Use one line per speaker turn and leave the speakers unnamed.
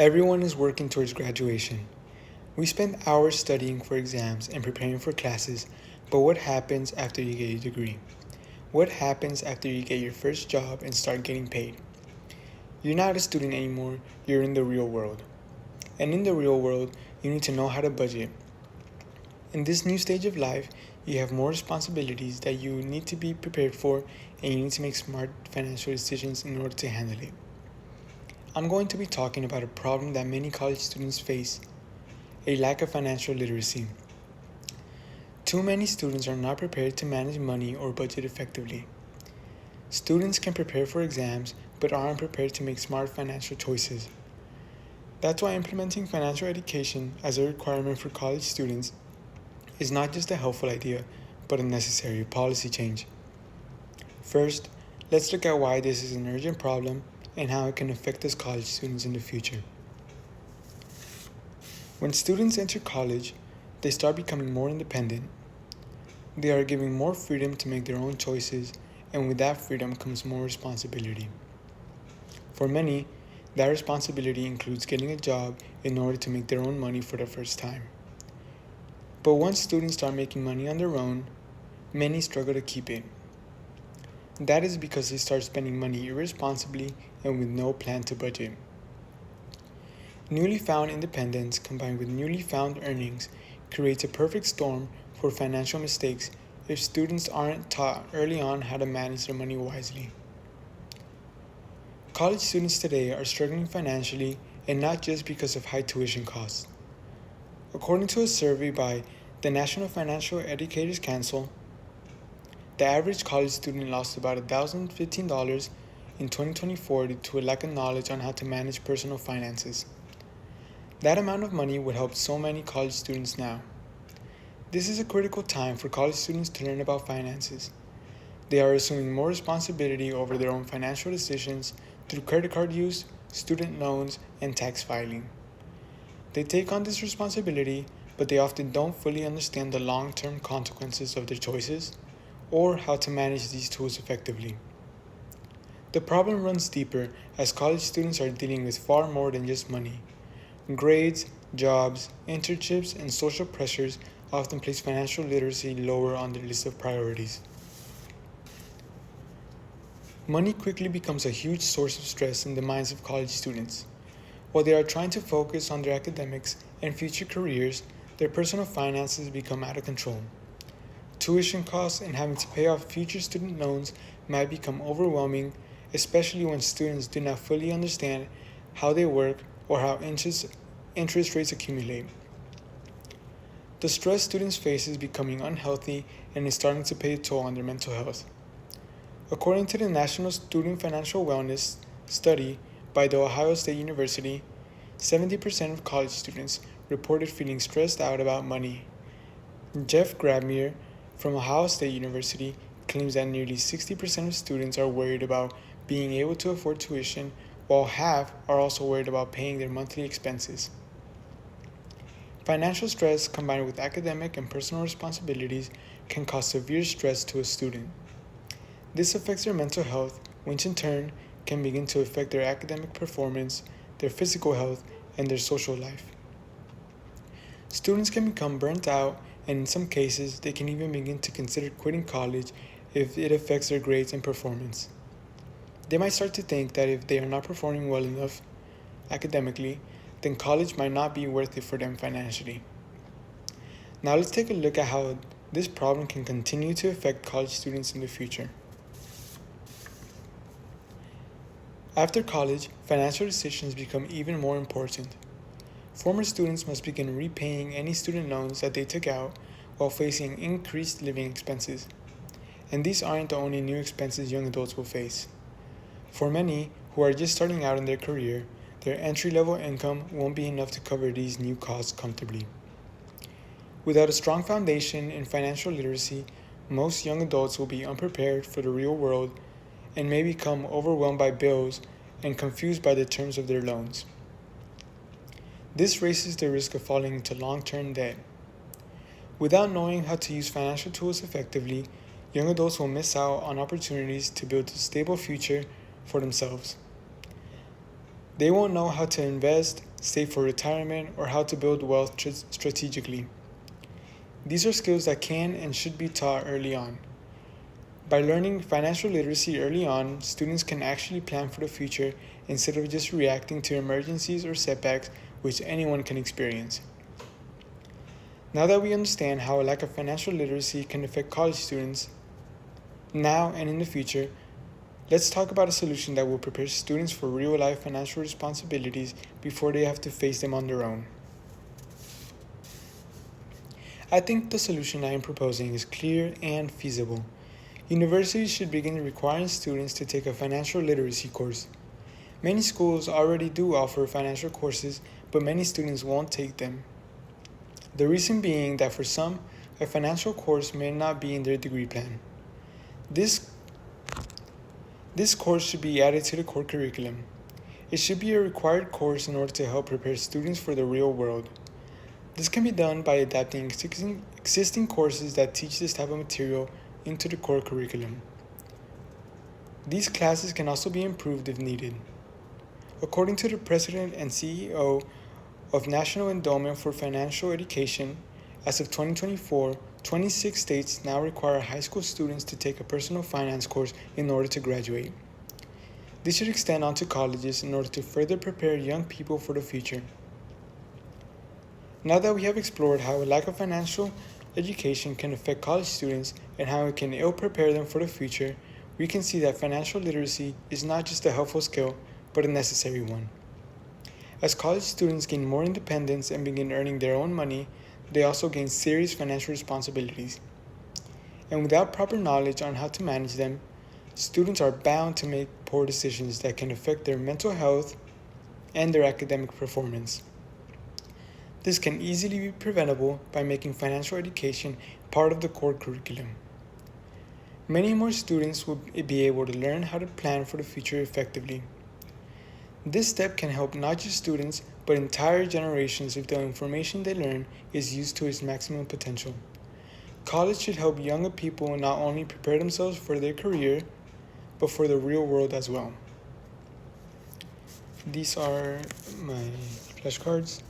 Everyone is working towards graduation. We spend hours studying for exams and preparing for classes, but what happens after you get your degree? What happens after you get your first job and start getting paid? You're not a student anymore, you're in the real world. And in the real world, you need to know how to budget. In this new stage of life, you have more responsibilities that you need to be prepared for, and you need to make smart financial decisions in order to handle it. I'm going to be talking about a problem that many college students face: a lack of financial literacy. Too many students are not prepared to manage money or budget effectively. Students can prepare for exams, but aren't prepared to make smart financial choices. That's why implementing financial education as a requirement for college students is not just a helpful idea, but a necessary policy change. First, let's look at why this is an urgent problem and how it can affect us college students in the future. When students enter college, they start becoming more independent. They are given more freedom to make their own choices, and with that freedom comes more responsibility. For many, that responsibility includes getting a job in order to make their own money for the first time. But once students start making money on their own, many struggle to keep it. That is because they start spending money irresponsibly and with no plan to budget. Newly found independence combined with newly found earnings creates a perfect storm for financial mistakes if students aren't taught early on how to manage their money wisely. College students today are struggling financially, and not just because of high tuition costs. According to a survey by the National Financial Educators Council, the average college student lost about $1,015 in 2024 due to a lack of knowledge on how to manage personal finances. That amount of money would help so many college students now. This is a critical time for college students to learn about finances. They are assuming more responsibility over their own financial decisions through credit card use, student loans, and tax filing. They take on this responsibility, but they often don't fully understand the long-term consequences of their choices or how to manage these tools effectively. The problem runs deeper as college students are dealing with far more than just money. Grades, jobs, internships, and social pressures often place financial literacy lower on their list of priorities. Money quickly becomes a huge source of stress in the minds of college students. While they are trying to focus on their academics and future careers, their personal finances become out of control. Tuition costs and having to pay off future student loans might become overwhelming, especially when students do not fully understand how they work or how interest rates accumulate. The stress students face is becoming unhealthy and is starting to pay a toll on their mental health. According to the National Student Financial Wellness Study by the Ohio State University, 70% of college students reported feeling stressed out about money. Jeff Grabmere from Ohio State University claims that nearly 60% of students are worried about being able to afford tuition, while half are also worried about paying their monthly expenses. Financial stress combined with academic and personal responsibilities can cause severe stress to a student. This affects their mental health, which in turn can begin to affect their academic performance, their physical health, and their social life. Students can become burnt out, and in some cases, they can even begin to consider quitting college if it affects their grades and performance. They might start to think that if they are not performing well enough academically, then college might not be worth it for them financially. Now let's take a look at how this problem can continue to affect college students in the future. After college, financial decisions become even more important. Former students must begin repaying any student loans that they took out while facing increased living expenses. And these aren't the only new expenses young adults will face. For many who are just starting out in their career, their entry-level income won't be enough to cover these new costs comfortably. Without a strong foundation in financial literacy, most young adults will be unprepared for the real world and may become overwhelmed by bills and confused by the terms of their loans. This raises the risk of falling into long-term debt. Without knowing how to use financial tools effectively, young adults will miss out on opportunities to build a stable future for themselves. They won't know how to invest, save for retirement, or how to build wealth strategically. These are skills that can and should be taught early on. By learning financial literacy early on, students can actually plan for the future instead of just reacting to emergencies or setbacks which anyone can experience. Now that we understand how a lack of financial literacy can affect college students now and in the future, let's talk about a solution that will prepare students for real-life financial responsibilities before they have to face them on their own. I think the solution I am proposing is clear and feasible. Universities should begin requiring students to take a financial literacy course. Many schools already do offer financial courses, but many students won't take them. The reason being that for some, a financial course may not be in their degree plan. This course should be added to the core curriculum. It should be a required course in order to help prepare students for the real world. This can be done by adapting existing courses that teach this type of material into the core curriculum. These classes can also be improved if needed. According to the President and CEO of National Endowment for Financial Education, as of 2024, 26 states now require high school students to take a personal finance course in order to graduate. This should extend onto colleges in order to further prepare young people for the future. Now that we have explored how a lack of financial education can affect college students and how it can ill prepare them for the future, we can see that financial literacy is not just a helpful skill, but a necessary one. As college students gain more independence and begin earning their own money, they also gain serious financial responsibilities. And without proper knowledge on how to manage them, students are bound to make poor decisions that can affect their mental health and their academic performance. This can easily be preventable by making financial education part of the core curriculum. Many more students will be able to learn how to plan for the future effectively. This step can help not just students, but entire generations if the information they learn is used to its maximum potential. College should help younger people not only prepare themselves for their career, but for the real world as well. These are my flashcards.